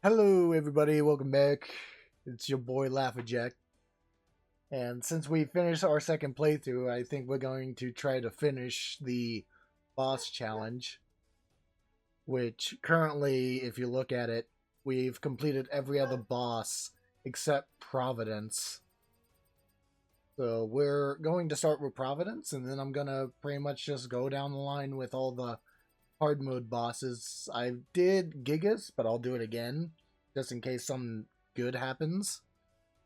Hello, everybody. Welcome back. It's your boy LaughaJack. And since we finished our second playthrough, I think we're going to try to finish the boss challenge. Which currently, if you look at it, we've completed every other boss except Providence. So we're going to start with Providence, and then I'm going to pretty much just go down the line with all the hard mode bosses. I did Gigas, but I'll do it again just in case something good happens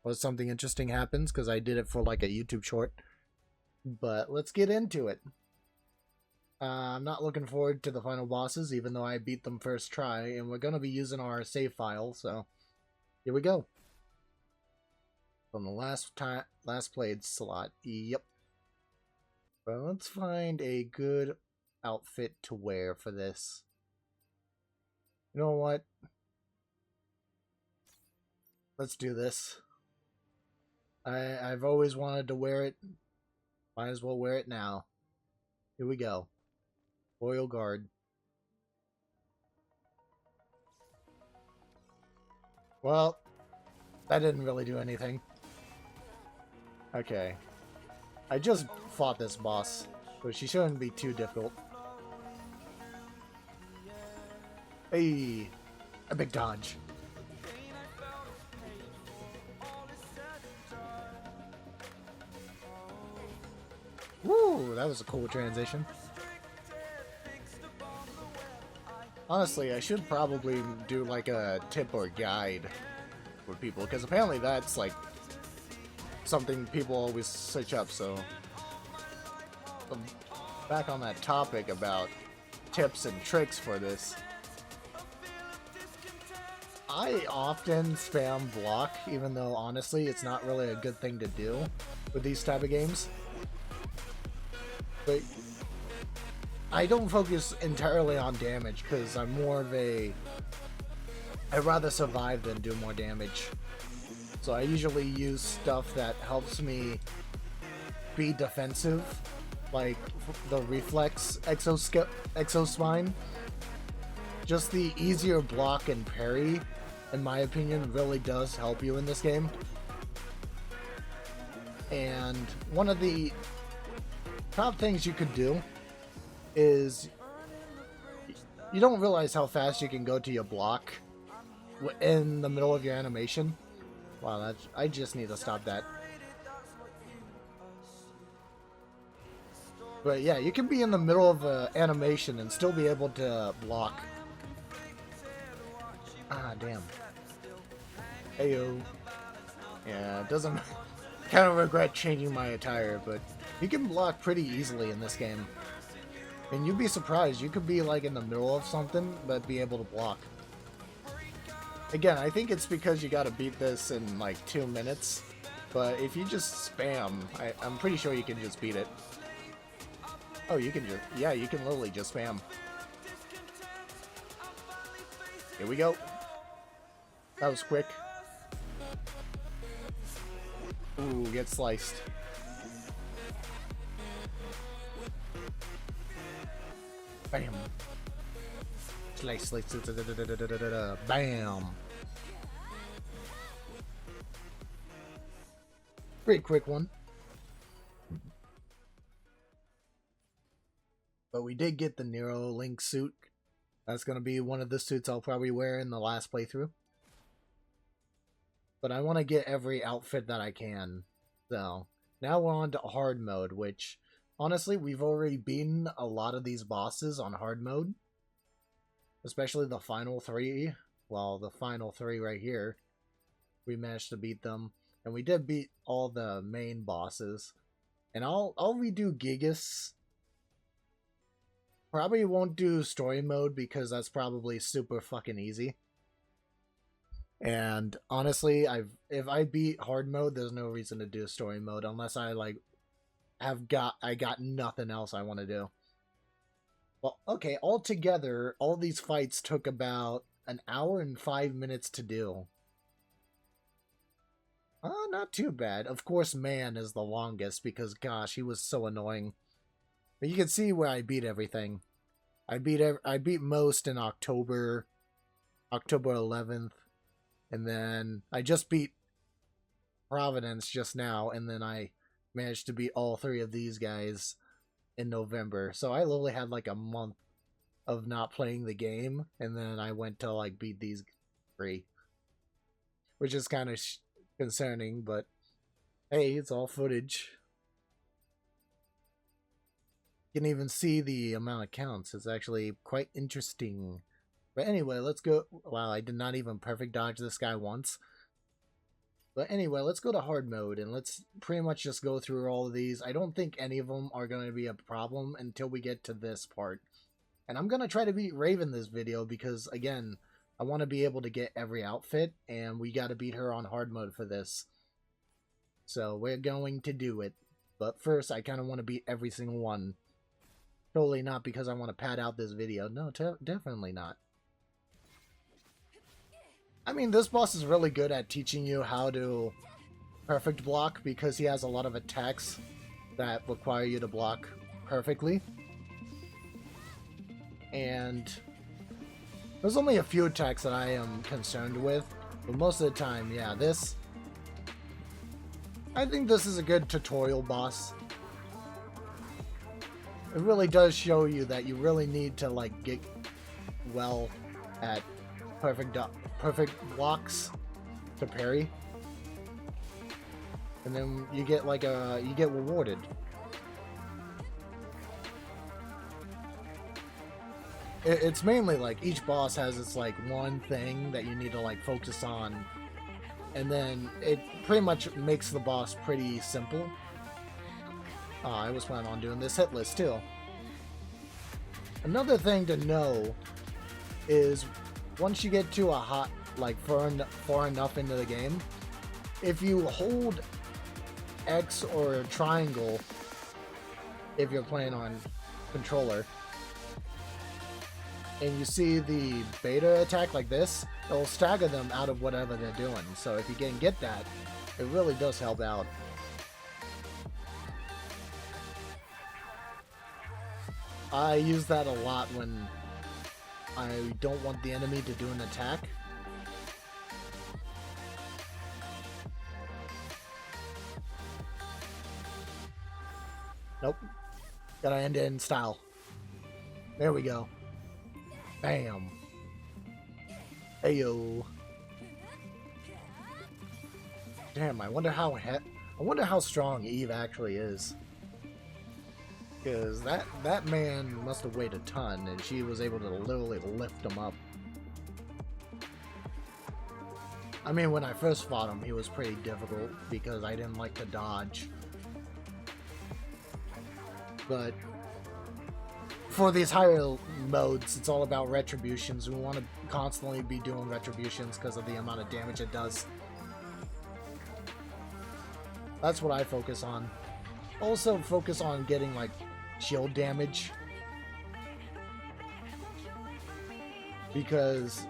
or something interesting happens, because I did it for like a YouTube short. But let's get into it. I'm not looking forward to the final bosses, even though I beat them first try, and we're going to be using our save file, so here we go. From the last played slot. Yep. Well, let's find a good outfit to wear for this. You know what? Let's do this. I've always wanted to wear it. Might as well wear it now. Here we go. Royal Guard. Well, that didn't really do anything. Okay. I just fought this boss, so she shouldn't be too difficult. Hey! A big dodge. Woo! That was a cool transition. Honestly, I should probably do like a tip or guide for people, because apparently that's like something people always switch up, so back on that topic about tips and tricks for this. I often spam block, even though honestly it's not really a good thing to do with these type of games. But I don't focus entirely on damage, because I'm more of a... I'd rather survive than do more damage. So I usually use stuff that helps me be defensive, like the Reflex Exospine. Just the easier block and parry, in my opinion, really does help you in this game. And one of the top things you could do is you don't realize how fast you can go to your block in the middle of your animation. Wow, I just need to stop that. But yeah, you can be in the middle of an animation and still be able to block. Ah, damn. Heyo. Yeah, it doesn't... kind of regret changing my attire, but you can block pretty easily in this game. And you'd be surprised, you could be like in the middle of something, but be able to block. Again, I think it's because you gotta beat this in like 2 minutes, but if you just spam, I'm pretty sure you can just beat it. Oh, you can just, yeah, you can literally just spam. Here we go. That was quick. Ooh, get sliced. Bam. Slice, slice, bam. Pretty quick one. But we did get the Nero Link suit. That's going to be one of the suits I'll probably wear in the last playthrough. But I want to get every outfit that I can. So, now we're on to hard mode, which, honestly, we've already beaten a lot of these bosses on hard mode. Especially the final 3. Well, the final 3 right here. We managed to beat them. And we did beat all the main bosses. And I'll redo Gigas. Probably won't do story mode, because that's probably super fucking easy. And honestly, if I beat hard mode, there's no reason to do story mode unless I like I got nothing else I want to do. Well, okay, altogether, all these fights took about an hour and 5 minutes to do. Not too bad. Of course, Man is the longest, because gosh, he was so annoying. But you can see where I beat everything. I beat most in October 11th. And then I just beat Providence just now, and then I managed to beat all 3 of these guys in November. So I literally had like a month of not playing the game, and then I went to like beat these 3. Which is kind of concerning, but hey, it's all footage. You can even see the amount of counts. It's actually quite interesting. But anyway, let's go. Wow, I did not even perfect dodge this guy once. But anyway, let's go to hard mode, and let's pretty much just go through all of these. I don't think any of them are going to be a problem until we get to this part. And I'm going to try to beat Raven this video because, again, I want to be able to get every outfit, and we got to beat her on hard mode for this. So we're going to do it. But first, I kind of want to beat every single one. Totally not because I want to pad out this video. No, definitely not. I mean, this boss is really good at teaching you how to perfect block because he has a lot of attacks that require you to block perfectly. And there's only a few attacks that I am concerned with, but most of the time, yeah, I think this is a good tutorial boss. It really does show you that you really need to like get well at perfect blocks to parry, and then you get like you get rewarded. It's mainly like each boss has its like one thing that you need to like focus on, and then it pretty much makes the boss pretty simple. I was planning on doing this hit list too. Another thing to know is once you get to a hot, like far enough into the game, if you hold X or triangle, if you're playing on controller, and you see the beta attack like this, it'll stagger them out of whatever they're doing. So if you can get that, it really does help out. I use that a lot when I don't want the enemy to do an attack. Nope. Gotta end it in style. There we go. Bam. Heyo. Damn, I wonder how strong Eve actually is. Because that man must have weighed a ton, and she was able to literally lift him up. I mean, when I first fought him, he was pretty difficult because I didn't like to dodge. But for these higher modes, it's all about retributions. We want to constantly be doing retributions because of the amount of damage it does. That's what I focus on. Also focus on getting like shield damage, because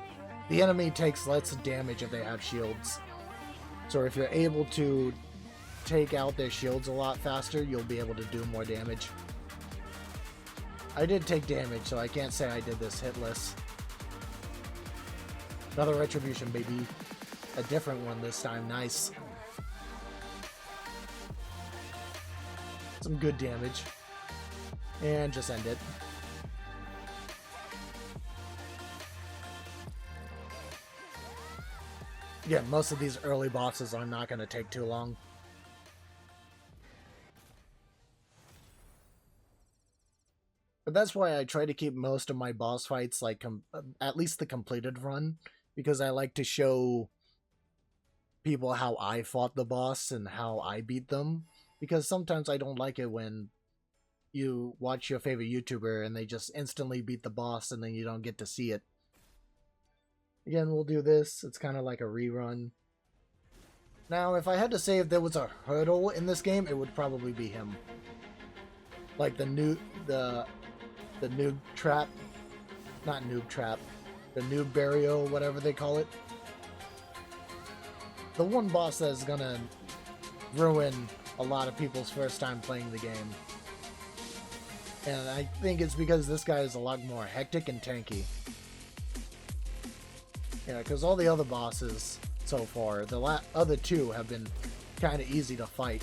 the enemy takes less damage if they have shields. So if you're able to take out their shields a lot faster, you'll be able to do more damage. I did take damage, so I can't say I did this hitless. Another retribution, baby. A different one this time. Nice. Some good damage. And just end it. Yeah, most of these early bosses are not going to take too long. But that's why I try to keep most of my boss fights like at least the completed run, because I like to show people how I fought the boss and how I beat them. Because sometimes I don't like it when you watch your favorite YouTuber and they just instantly beat the boss and then you don't get to see it. Again, we'll do this. It's kind of like a rerun. Now, if I had to say if there was a hurdle in this game, it would probably be him. Like the noob trap. Not noob trap. The noob burial, whatever they call it. The one boss that is gonna ruin a lot of people's first time playing the game. And I think it's because this guy is a lot more hectic and tanky. Yeah, because all the other bosses so far. The other two have been kind of easy to fight.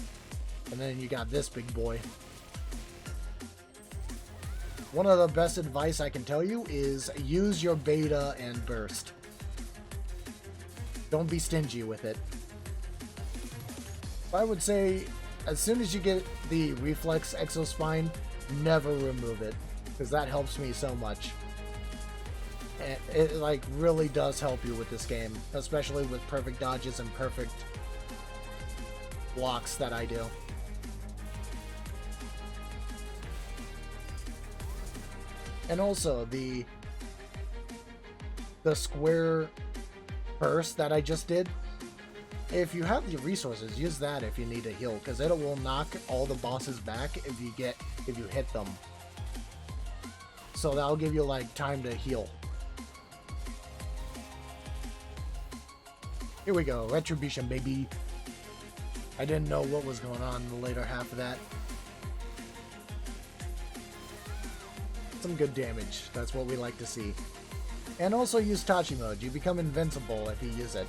And then you got this big boy. One of the best advice I can tell you is use your beta and burst. Don't be stingy with it. I would say as soon as you get the reflex exospine, never remove it, because that helps me so much. And it like really does help you with this game, especially with perfect dodges and perfect blocks that I do. And also the square burst that I just did. If you have the resources, use that if you need to heal, because it will knock all the bosses back if you hit them. So that'll give you like time to heal. Here we go, Retribution, baby. I didn't know what was going on in the later half of that. Some good damage, that's what we like to see. And also use Tachi mode, you become invincible if you use it.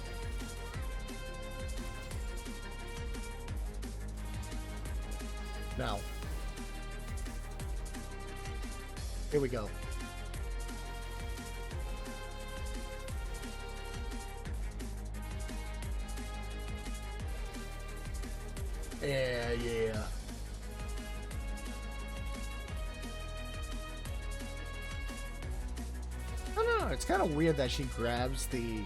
Now, here we go. Yeah. I don't know, it's kind of weird that she grabs the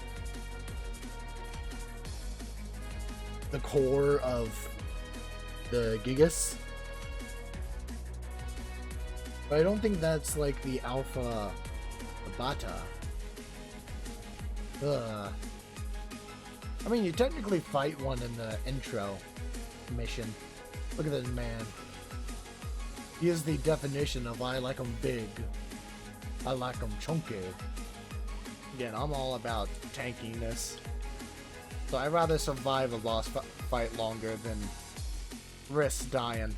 core of the Gigas. But I don't think that's like the Alpha Bata. Ugh. I mean, you technically fight one in the intro mission. Look at this man. He is the definition of I like 'em big. I like 'em chunky. Again, I'm all about tankiness. So I'd rather survive a boss fight longer than risk dying.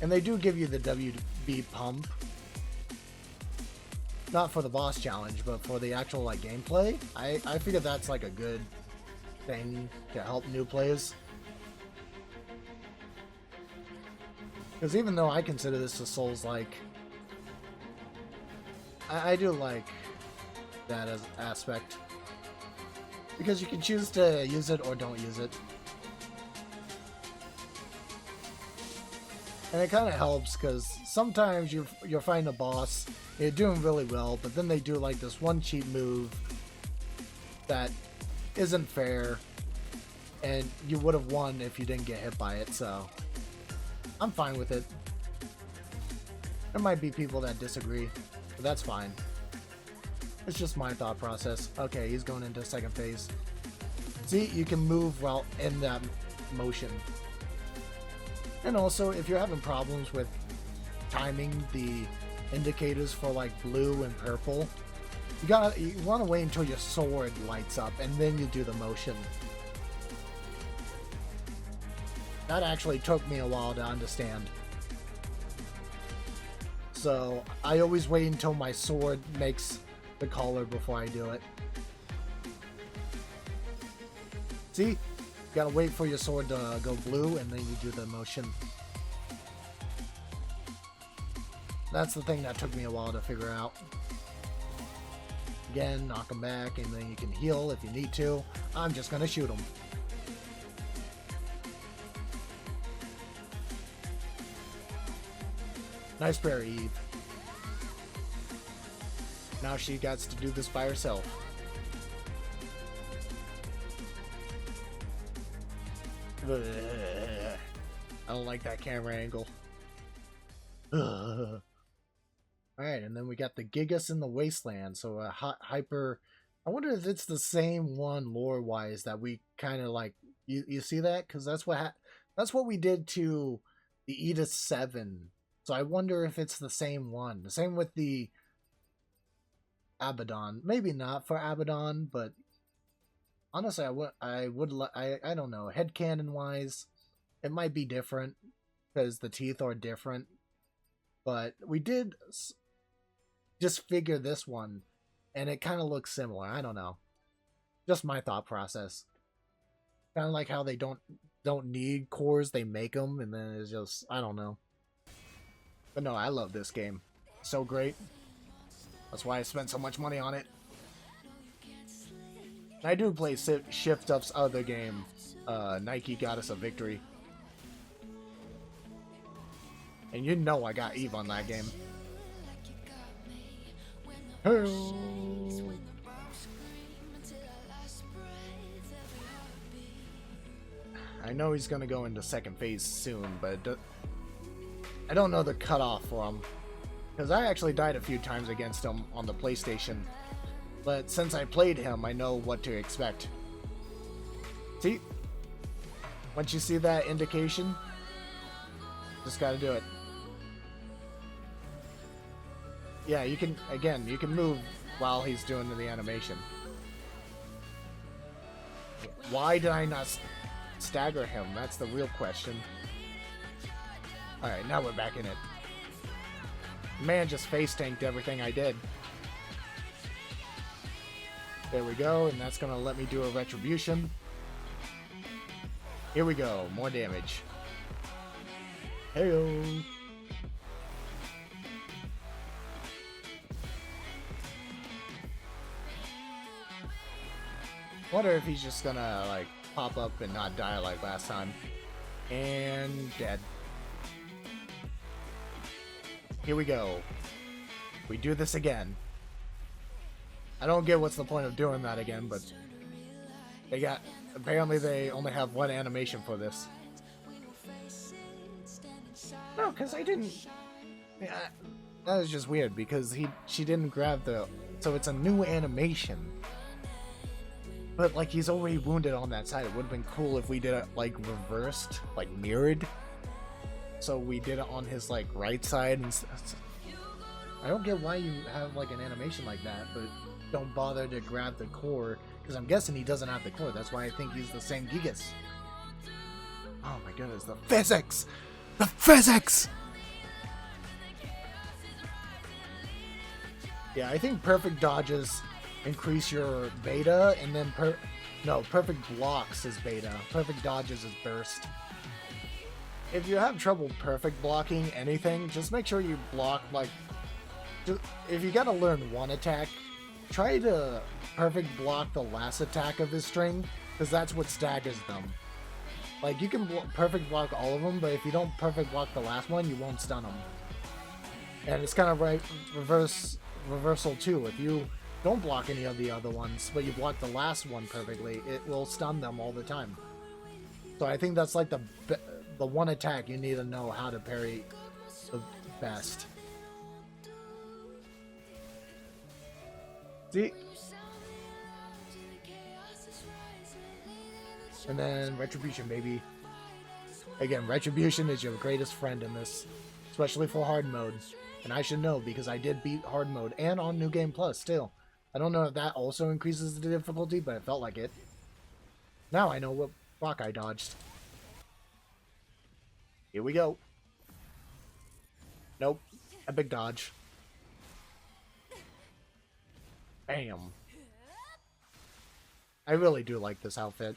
And they do give you the WB pump. Not for the boss challenge, but for the actual like gameplay. I figure that's like a good thing to help new players. Because even though I consider this a Souls-like, I do like that as aspect. Because you can choose to use it or don't use it. And it kind of helps because sometimes you're fighting a boss, you're doing really well, but then they do like this one cheat move that isn't fair, and you would have won if you didn't get hit by it, so I'm fine with it. There might be people that disagree, but that's fine. It's just my thought process. Okay, he's going into second phase. See, you can move while in that motion. And also, if you're having problems with timing the indicators for like blue and purple, you want to wait until your sword lights up and then you do the motion. That actually took me a while to understand. So I always wait until my sword makes the color before I do it. See? You gotta wait for your sword to go blue and then you do the motion. That's the thing that took me a while to figure out. Again, knock him back and then you can heal if you need to. I'm just gonna shoot him. Nice prayer, Eve. Now she gets to do this by herself. Ugh. I don't like that camera angle. Alright, and then we got the Gigas in the Wasteland. So a hyper... I wonder if it's the same one lore-wise that we kind of like... You see that? Because that's what we did to the Edith 7. So I wonder if it's the same one. The same with the Abaddon. Maybe not for Abaddon, but honestly, I don't know. Headcanon wise, it might be different because the teeth are different. But we did just figure this one, and it kind of looks similar. I don't know. Just my thought process. Kind of like how they don't need cores, they make them, and then it's just, I don't know. But no, I love this game. So great. That's why I spent so much money on it. And I do play Shift Up's other game, Nike Goddess of Victory. And you know I got Eve on that game. Hello. I know he's gonna go into second phase soon, but I don't know the cutoff for him. Because I actually died a few times against him on the PlayStation. But since I played him, I know what to expect. See? Once you see that indication, just gotta do it. Yeah, you can, again, you can move while he's doing the animation. Why did I not stagger him? That's the real question. Alright, now we're back in it. Man just face tanked everything I did. There we go, and that's gonna let me do a retribution. Here we go, more damage. Heyo. Wonder if he's just gonna like pop up and not die like last time. And dead. Here we go. We do this again. I don't get what's the point of doing that again, but they got, apparently they only have one animation for this. No, because I didn't. Yeah, that was just weird because she didn't grab the, so it's a new animation. But like he's already wounded on that side. It would have been cool if we did it like reversed, like mirrored. So we did it on his like right side and I don't get why you have like an animation like that, but don't bother to grab the core, because I'm guessing he doesn't have the core. That's why I think he's the same Gigas. Oh my goodness, the physics! The physics! Yeah, I think perfect dodges increase your beta, and then perfect blocks is beta. Perfect dodges is burst. If you have trouble perfect blocking anything, just make sure you block, like, if you gotta learn one attack, try to perfect block the last attack of his string, because that's what staggers them. Like, you can perfect block all of them, but if you don't perfect block the last one, you won't stun them. And it's kind of right reversal too. If you don't block any of the other ones, but you block the last one perfectly, it will stun them all the time. So I think that's like the one attack you need to know how to parry the best. See? And then Retribution, baby. Again, Retribution is your greatest friend in this, especially for hard mode. And I should know because I did beat hard mode and on New Game Plus still. I don't know if that also increases the difficulty, but it felt like it. Now I know what block I dodged. Here we go. Nope. Epic dodge. Bam. I really do like this outfit.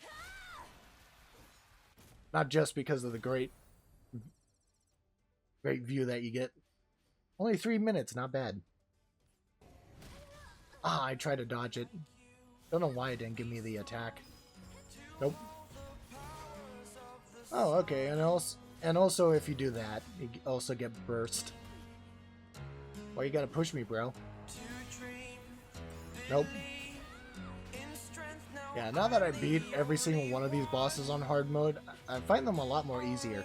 Not just because of the great view that you get. Only 3 minutes, not bad. Ah, I tried to dodge it. Don't know why it didn't give me the attack. Nope. Oh, okay, and also if you do that, you also get burst. Why you gotta push me, bro? Nope. Yeah, now that I beat every single one of these bosses on hard mode, I find them a lot more easier.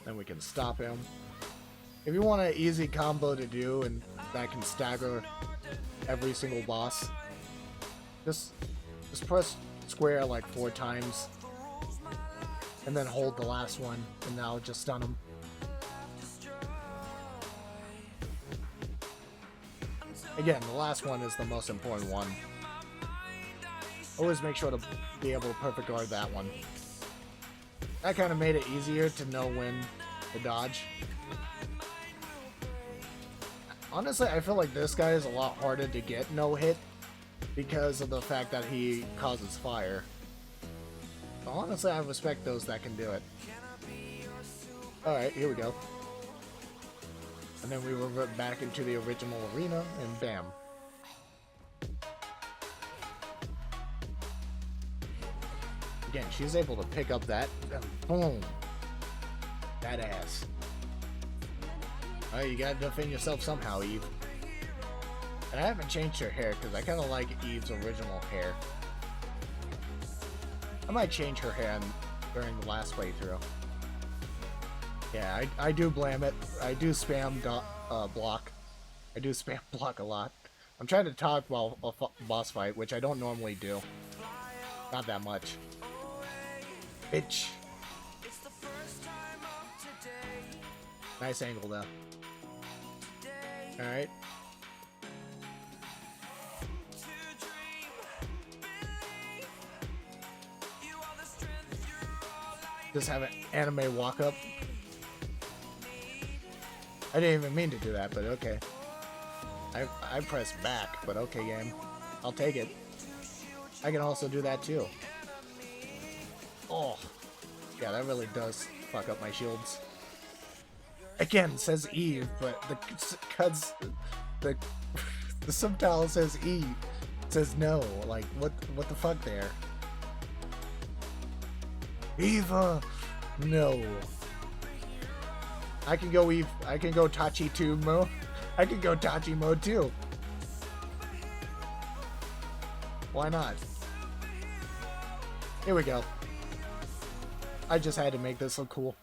Then we can stop him. If you want an easy combo to do and that can stagger every single boss, just press square like 4 times and then hold the last one and that'll just stun him. Again, the last one is the most important one. Always make sure to be able to perfect guard that one. That kind of made it easier to know when to dodge. Honestly, I feel like this guy is a lot harder to get no hit because of the fact that he causes fire. So honestly, I respect those that can do it. Alright, here we go. And then we revert back into the original arena, and bam. Again, she's able to pick up that. Boom. That ass. Alright, you gotta defend yourself somehow, Eve. And I haven't changed her hair, because I kind of like Eve's original hair. I might change her hair during the last playthrough. Yeah, I do blame it. I do spam block. I do spam block a lot. I'm trying to talk while a boss fight, which I don't normally do. Not that much. Bitch. Nice angle though. Alright. Just have an anime walk up. I didn't even mean to do that, but okay. I pressed back, but okay, game. I'll take it. I can also do that too. Oh, yeah, that really does fuck up my shields. Again, says Eve, but the subtitle says Eve. It says no. Like, what the fuck there? Eva, no. I can go Eve. I can go Tachi 2 mode. I can go Tachi mode too. Why not? Here we go. I just had to make this look cool.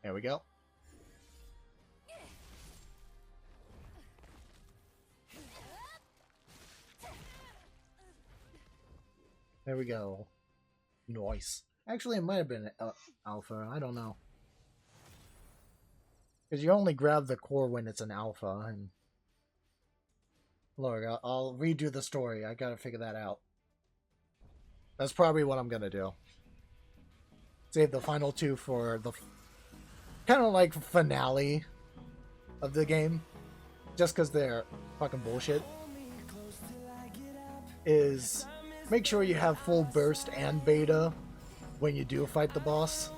There we go. There we go. Nice. Actually, it might have been alpha. I don't know. Because you only grab the core when it's an alpha. And look, I'll redo the story. I gotta figure that out. That's probably what I'm gonna do. Save the final two for the kind of like finale of the game. Just because they're fucking bullshit. Is make sure you have full burst and beta when you do fight the boss.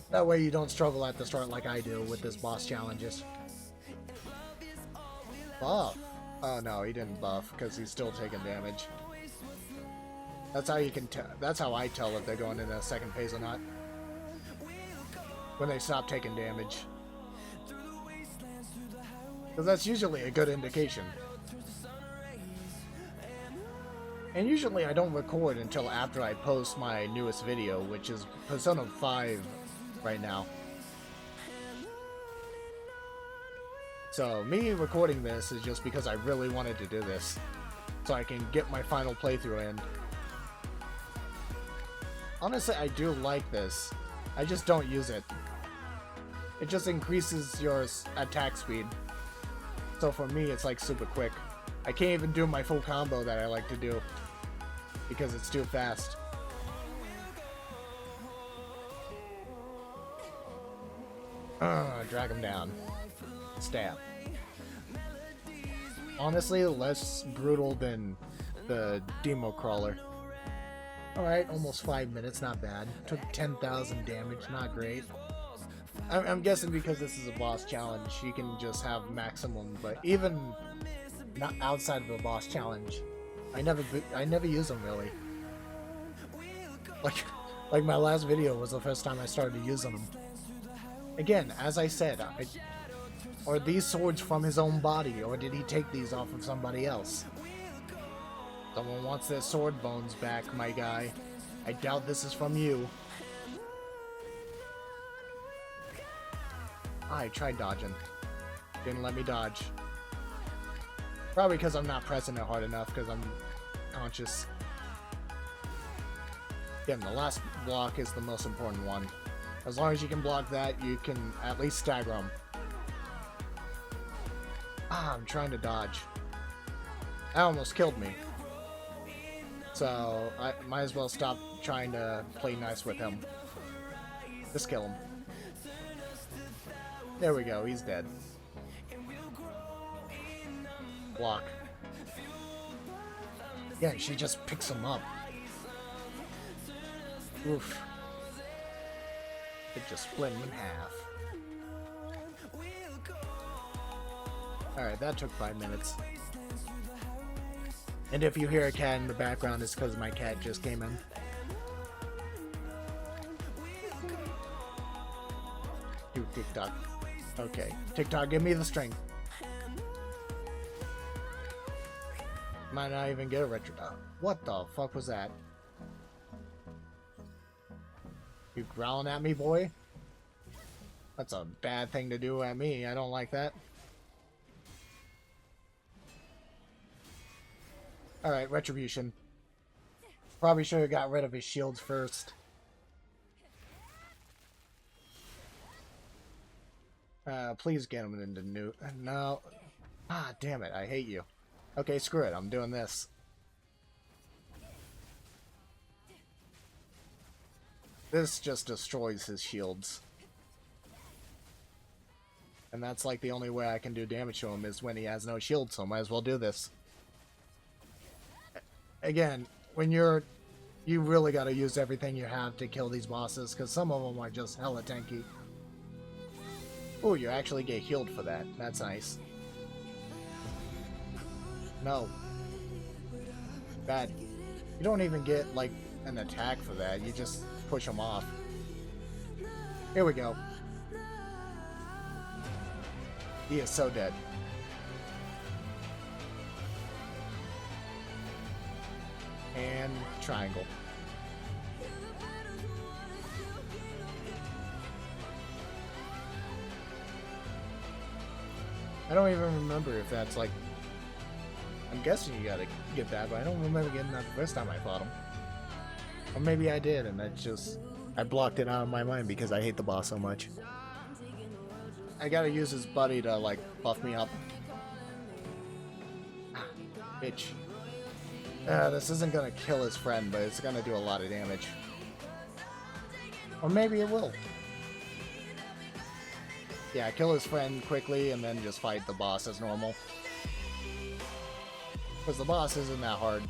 That way you don't struggle at the start like I do with this boss challenges. Buff. Oh no, he didn't buff because he's still taking damage. That's how you can tell. That's how I tell if they're going in a second phase or not. When they stop taking damage. Because that's usually a good indication. And usually I don't record until after I post my newest video, which is Persona 5 right now. So me recording this is just because I really wanted to do this. So I can get my final playthrough in. Honestly, I do like this. I just don't use it. It just increases your attack speed. So for me, it's like super quick. I can't even do my full combo that I like to do. Because it's too fast. Drag him down. Stab. Honestly, less brutal than the demo crawler. Alright, almost 5 minutes, not bad. Took 10,000 damage, not great. I'm guessing because this is a boss challenge, you can just have maximum, but even not outside of the boss challenge, I never use them really. Like my last video was the first time I started using them. Again, as I said, are these swords from his own body, or did he take these off of somebody else? Someone wants their sword bones back, my guy. I doubt this is from you. I tried dodging. Didn't let me dodge. Probably because I'm not pressing it hard enough, because I'm conscious. Again, the last block is the most important one. As long as you can block that, you can at least stagger them. I'm trying to dodge. That almost killed me. So, I might as well stop trying to play nice with him. Just kill him. There we go, he's dead. Block. Yeah, she just picks him up. Oof. It just split him in half. Alright, that took 5 minutes. And if you hear a cat in the background, it's because my cat just came in. Do TikTok. Okay. TikTok, give me the strength. Might not even get a retro. What the fuck was that? You growling at me, boy? That's a bad thing to do at me. I don't like that. Alright, retribution. Probably should have got rid of his shields first. Please get him into new. No. Ah, damn it. I hate you. Okay, screw it. I'm doing this. This just destroys his shields. And that's like the only way I can do damage to him is when he has no shield, so might as well do this. Again, when you really gotta use everything you have to kill these bosses, because some of them are just hella tanky. Oh, you actually get healed for that. That's nice. No. Bad. You don't even get, like, an attack for that. You just push them off. Here we go. He is so dead. And triangle. I don't even remember if that's like... I'm guessing you gotta get that, but I don't remember getting that the first time I fought him. Or maybe I did, and that's just... I blocked it out of my mind because I hate the boss so much. I gotta use his buddy to, like, buff me up. Bitch. This isn't gonna kill his friend, but it's gonna do a lot of damage. Or maybe it will. Yeah, kill his friend quickly and then just fight the boss as normal. Because the boss isn't that hard.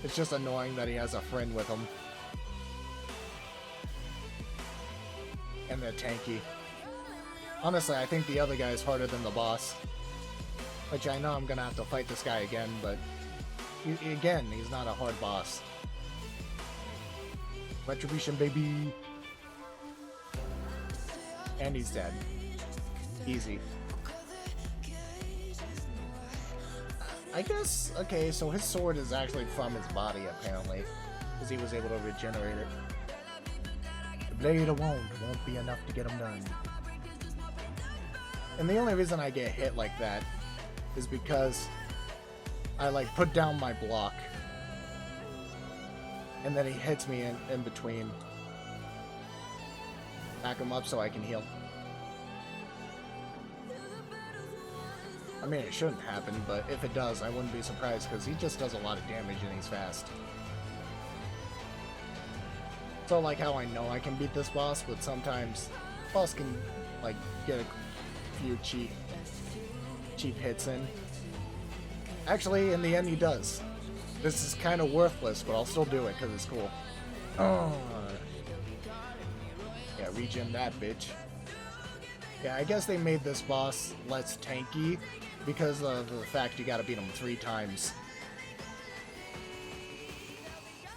It's just annoying that he has a friend with him. And they're tanky. Honestly, I think the other guy is harder than the boss. Which I know I'm gonna have to fight this guy again, but... Again, he's not a hard boss. Retribution, baby! And he's dead. Easy. I guess, okay, so his sword is actually from his body, apparently. Because he was able to regenerate it. The blade of wound won't be enough to get him done. And the only reason I get hit like that is because I, like, put down my block. And then he hits me in between. Back him up so I can heal. I mean, it shouldn't happen, but if it does, I wouldn't be surprised, because he just does a lot of damage and he's fast. So, like how I know I can beat this boss, but sometimes the boss can, like, get a few cheap hits in. Actually, in the end, he does. This is kind of worthless, but I'll still do it, because it's cool. Oh. Yeah, regen that bitch. Yeah, I guess they made this boss less tanky because of the fact you gotta beat him 3 times.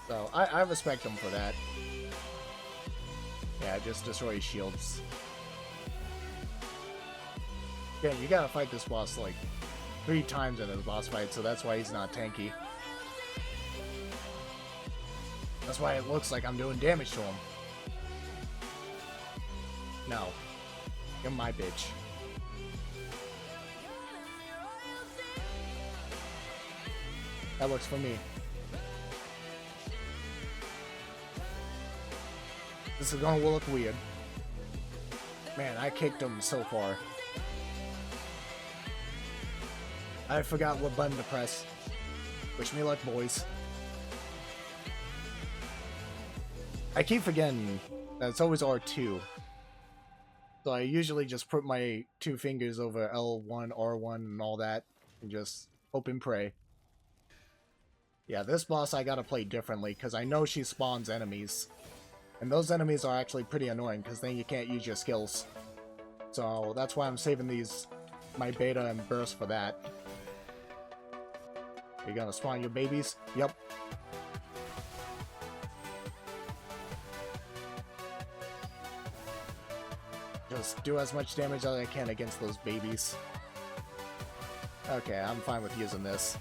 So, I respect him for that. Yeah, just destroy shields. Yeah, you gotta fight this boss like 3 times in his boss fight, so that's why he's not tanky. That's why it looks like I'm doing damage to him. No. You're my bitch. That works for me. This is gonna look weird. Man, I kicked him so far. I forgot what button to press. Wish me luck, boys. I keep forgetting that it's always R2. So I usually just put my two fingers over L1, R1, and all that, and just hope and pray. Yeah, this boss I gotta play differently, because I know she spawns enemies. And those enemies are actually pretty annoying, because then you can't use your skills. So that's why I'm saving my beta and burst for that. You gonna spawn your babies? Yep. Just do as much damage as I can against those babies. Okay, I'm fine with using this.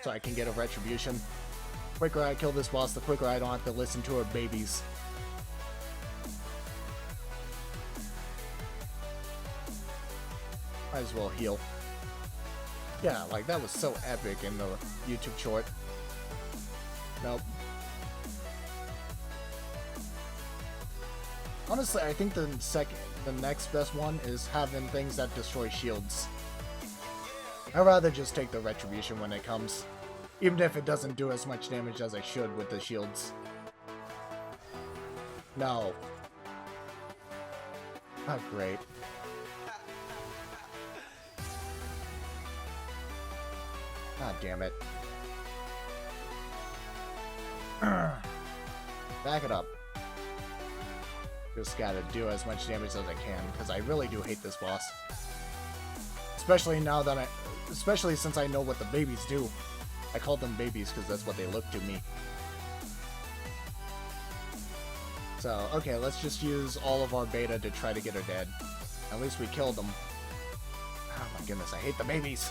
So I can get a retribution. The quicker I kill this boss, the quicker I don't have to listen to her babies. Might as well heal. Yeah, like that was so epic in the YouTube short. Nope. Honestly, I think the next best one is having things that destroy shields. I'd rather just take the retribution when it comes, even if it doesn't do as much damage as I should with the shields. No. Oh, great. God damn it. Back it up. Just gotta do as much damage as I can, because I really do hate this boss. Especially now that especially since I know what the babies do. I call them babies because that's what they look to me. So, okay, let's just use all of our beta to try to get her dead. At least we killed them. Oh my goodness, I hate the babies!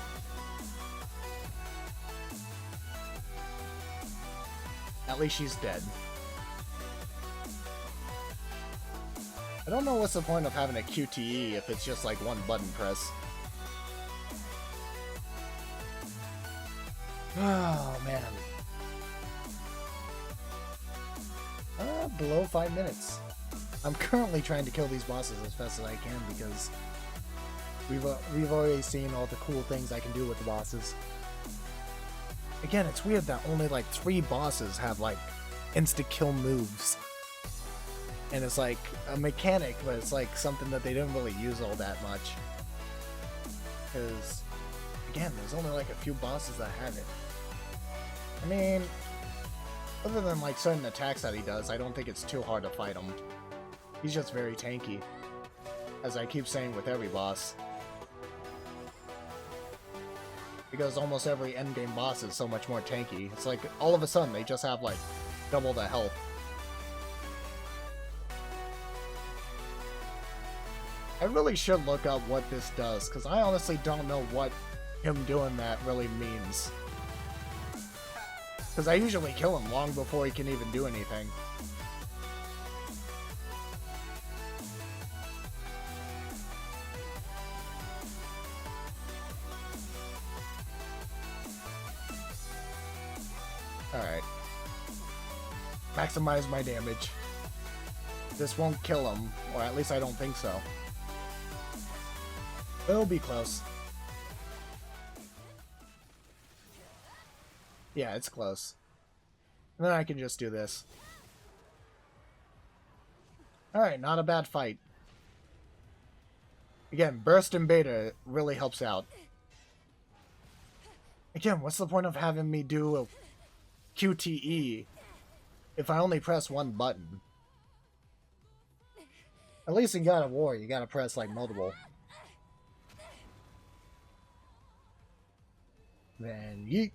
At least she's dead. I don't know what's the point of having a QTE if it's just like one button press. Oh, man. Below 5 minutes. I'm currently trying to kill these bosses as fast as I can because we've already seen all the cool things I can do with the bosses. Again, it's weird that only like 3 bosses have like insta-kill moves. And it's like a mechanic, but it's like something that they didn't really use all that much. Because, again, there's only like a few bosses that have it. I mean, other than like certain attacks that he does, I don't think it's too hard to fight him. He's just very tanky. As I keep saying with every boss. Because almost every endgame boss is so much more tanky. It's like, all of a sudden, they just have like double the health. I really should look up what this does, because I honestly don't know what him doing that really means. Because I usually kill him long before he can even do anything. Alright. Maximize my damage. This won't kill him, or at least I don't think so. It'll be close. Yeah, it's close. And then I can just do this. Alright, not a bad fight. Again, burst and beta really helps out. Again, what's the point of having me do a QTE if I only press one button? At least in God of War, you gotta press like multiple. Then yeet.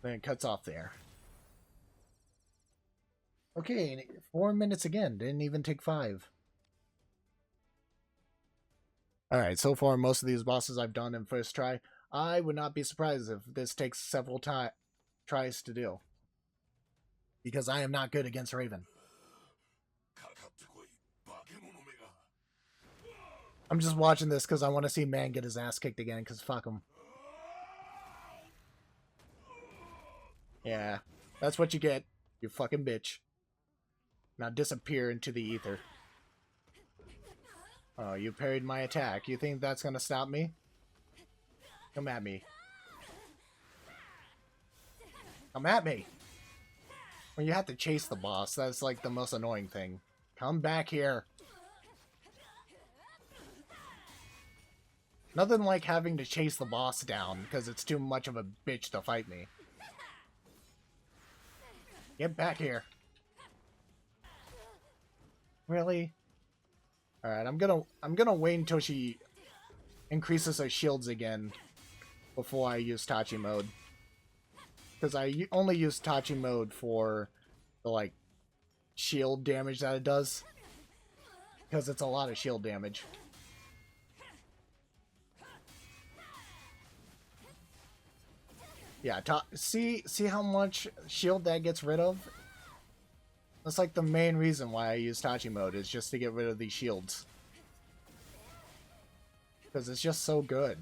Then it cuts off there. Okay, 4 minutes again. Didn't even take 5. Alright, so far most of these bosses I've done in first try. I would not be surprised if this takes several tries to do. Because I am not good against Raven. I'm just watching this because I want to see Man get his ass kicked again, because fuck him. Yeah, that's what you get, you fucking bitch. Now disappear into the ether. Oh, you parried my attack. You think that's gonna stop me? Come at me. Come at me! When you have to chase the boss, that's like the most annoying thing. Come back here. Nothing like having to chase the boss down because it's too much of a bitch to fight me. Get back here. Really? Alright, I'm gonna wait until she increases her shields again before I use Tachi mode. Because I only use Tachi mode for the, like, shield damage that it does. Because it's a lot of shield damage. Yeah, see how much shield that gets rid of? That's like the main reason why I use Tachi mode, is just to get rid of these shields. Because it's just so good.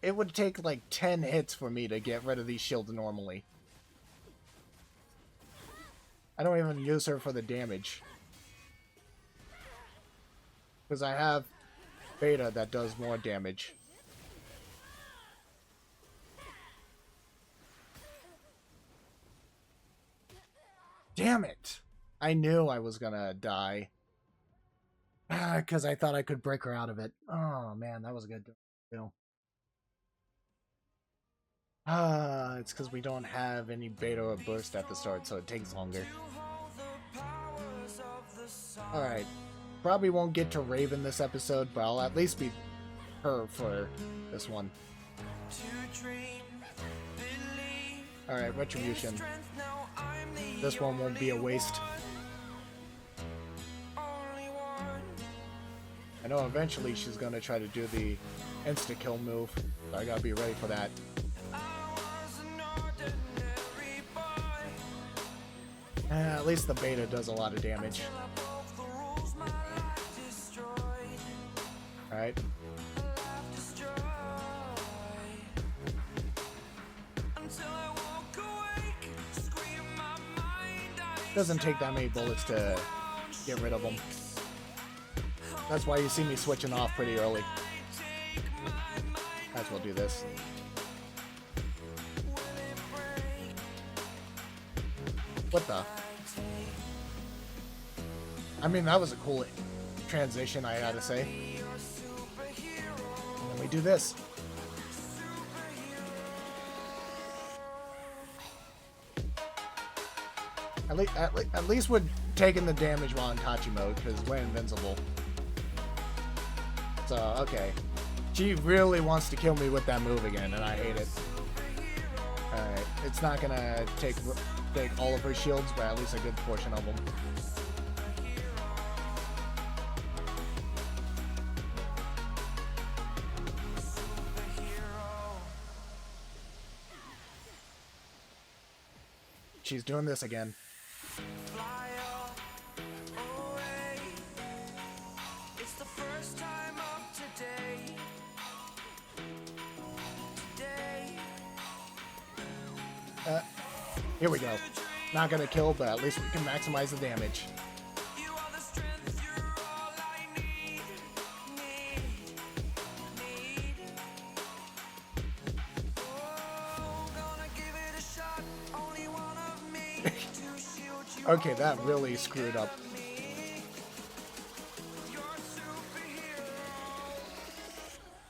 It would take like 10 hits for me to get rid of these shields normally. I don't even use her for the damage. Because I have Beta that does more damage. Damn it! I knew I was gonna die. Because I thought I could break her out of it. Oh man, that was a good deal. It's because we don't have any beta or burst at the start, so it takes longer. Alright. Probably won't get to Raven this episode, but I'll at least be her for this one. Alright, Retribution. This one won't be a waste. I know eventually she's gonna try to do the insta-kill move, so I gotta be ready for that. At least the beta does a lot of damage. Alright. Doesn't take that many bullets to get rid of them. That's why you see me switching off pretty early. Might as well do this. What the? I mean, that was a cool transition, I gotta say. And then we do this. At least we're taking the damage while in Tachi mode, because we're invincible. So, okay. She really wants to kill me with that move again, and I hate it. Alright, it's not gonna take all of her shields, but at least a good portion of them. She's doing this again. Here we go. Not gonna kill, but at least we can maximize the damage. Okay, that really screwed up.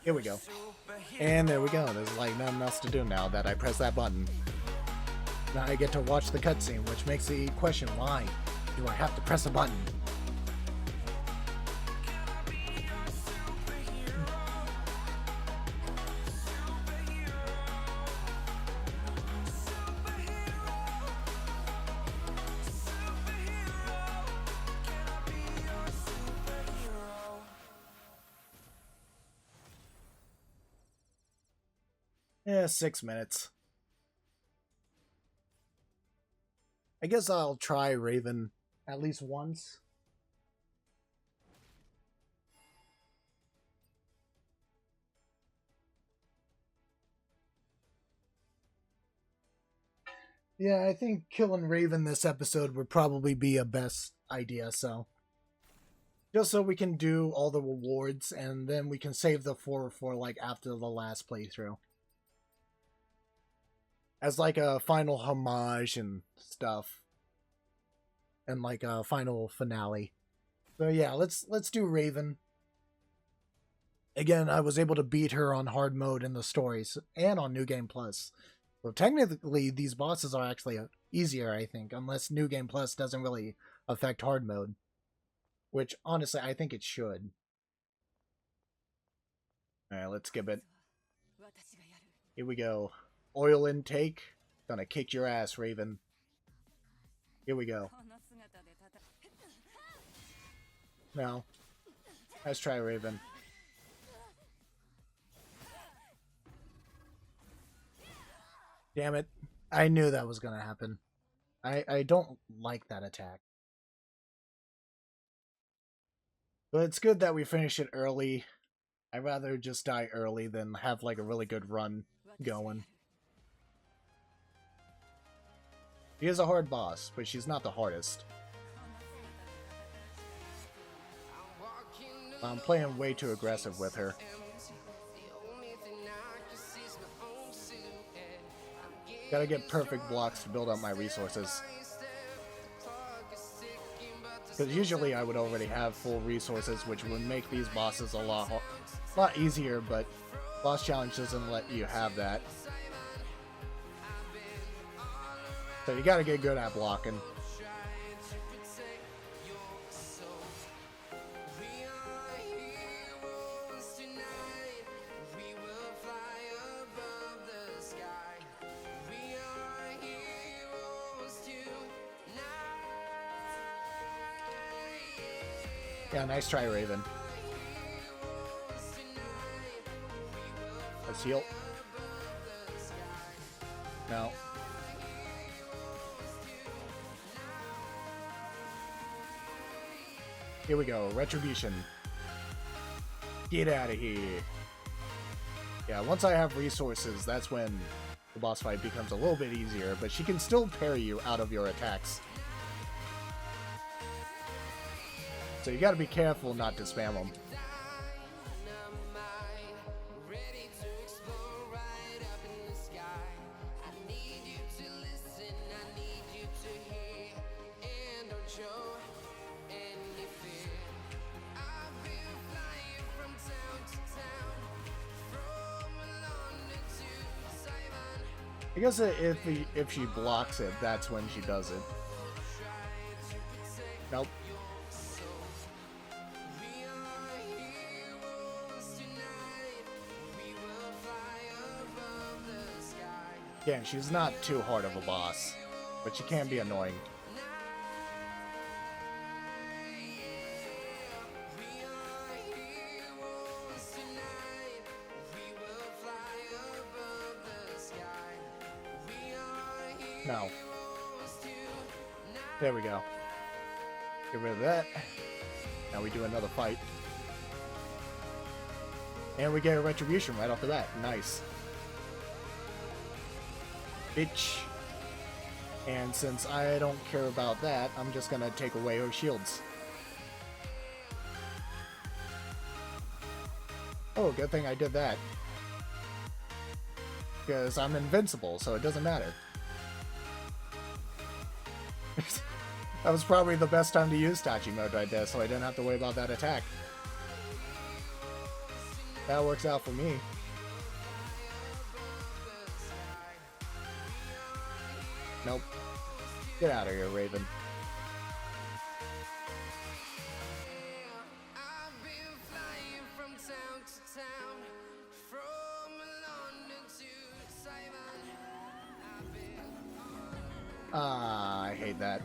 Here we go. And there we go. There's like nothing else to do now that I press that button. Now I get to watch the cutscene, which makes the question, why do I have to press a button? Yeah, 6 minutes. I guess I'll try Raven at least once. Yeah, I think killing Raven this episode would probably be a best idea, so. Just so we can do all the rewards, and then we can save the 4 for, like, after the last playthrough. as like a final homage and stuff, and like a final finale. So yeah, let's do Raven. Again, I was able to beat her on hard mode in the stories and on New Game Plus. So technically, these bosses are actually easier, I think, unless New Game Plus doesn't really affect hard mode. Which, honestly, I think it should. Alright, let's skip it. Here we go. Oil intake. Gonna kick your ass, Raven. Here we go. Now, let's try Raven. Damn it. I knew that was gonna happen. I don't like that attack. But it's good that we finish it early. I'd rather just die early than have like a really good run going. She is a hard boss, but she's not the hardest. I'm playing way too aggressive with her. Gotta get perfect blocks to build up my resources. Because usually I would already have full resources, which would make these bosses a lot easier, but boss challenge doesn't let you have that. So you gotta get good at blocking. Yeah, nice try, Raven. Let's heal. No. Here we go. Retribution. Get out of here. Yeah, once I have resources, that's when the boss fight becomes a little bit easier, but she can still parry you out of your attacks. So you gotta be careful not to spam them. I guess if she blocks it, that's when she does it. Nope. Again, she's not too hard of a boss, but she can be annoying. No. There we go. Get rid of that. Now we do another fight. And we get a retribution right off the bat. Nice. Bitch. And since I don't care about that, I'm just gonna take away her shields. Oh, good thing I did that. Because I'm invincible, so it doesn't matter. That was probably the best time to use Tachi mode right there, so I didn't have to worry about that attack. That works out for me. Nope. Get out of here, Raven. Ah, I hate that.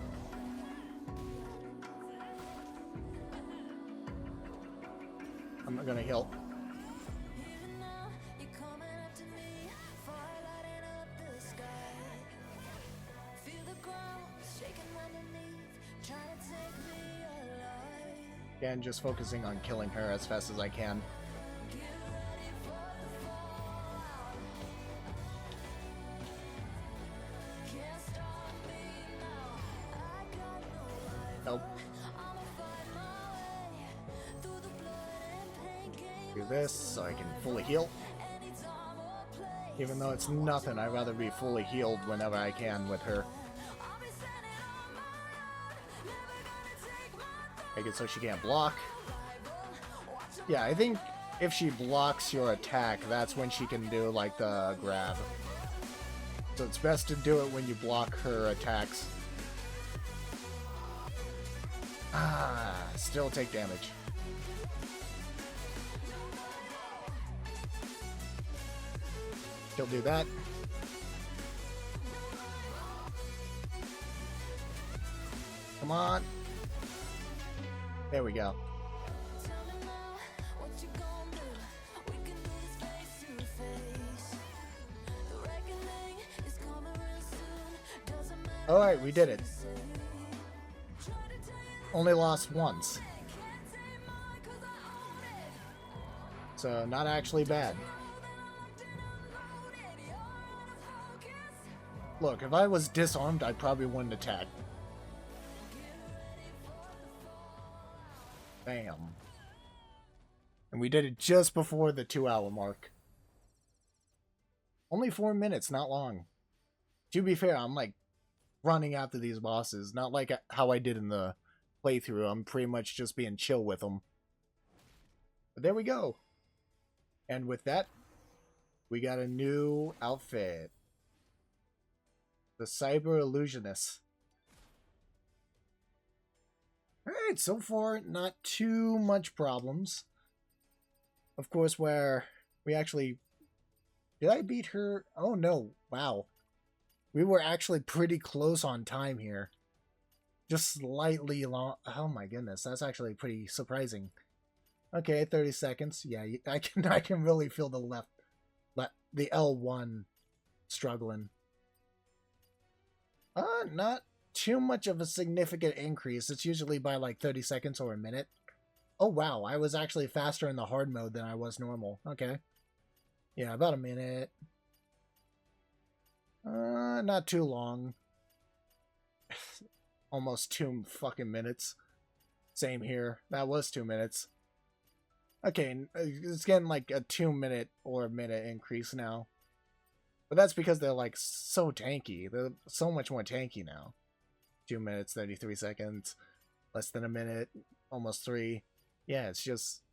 I'm not gonna heal. Again, just focusing on killing her as fast as I can. Nope. Do this so I can fully heal. Even though it's nothing, I'd rather be fully healed whenever I can with her. Make it so she can't block. Yeah, I think if she blocks your attack, that's when she can do, like, the grab. So it's best to do it when you block her attacks. Still take damage. She'll do that. Come on. There we go. Alright, we did it. Only lost once. So, not actually bad. Look, if I was disarmed, I probably wouldn't attack. Bam. And we did it just before the 2-hour mark. Only 4 minutes, not long. To be fair, I'm like running after these bosses, not like how I did in the playthrough. I'm pretty much just being chill with them. But there we go. And with that, we got a new outfit. The Cyber Illusionist. Alright, so far, not too much problems. Of course, where we actually... Did I beat her? Oh no, wow. We were actually pretty close on time here. Just slightly long. Oh my goodness, that's actually pretty surprising. Okay, 30 seconds. Yeah, I can really feel the the L1 struggling. Not too much of a significant increase. It's usually by like 30 seconds or a minute. Oh wow, I was actually faster in the hard mode than I was normal. Okay. Yeah, about a minute. Not too long. Almost 2 fucking minutes. Same here. That was 2 minutes. Okay, it's getting like a 2 minute or a minute increase now. But that's because they're like so tanky. They're so much more tanky now. 2 minutes, 33 seconds, less than a minute, almost 3. Yeah, it's just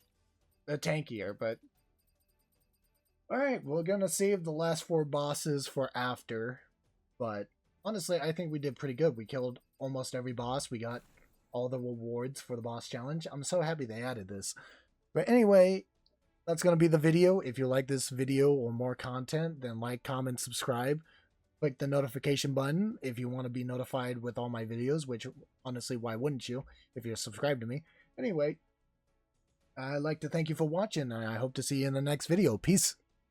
they're tankier, but alright, we're gonna save the last 4 bosses for after. But honestly, I think we did pretty good. We killed almost every boss. We got all the rewards for the boss challenge. I'm so happy they added this. But anyway, that's going to be the video. If you like this video or more content, then like, comment, subscribe. Click the notification button if you want to be notified with all my videos, which honestly, why wouldn't you if you're subscribed to me? Anyway, I'd like to thank you for watching, and I hope to see you in the next video. Peace.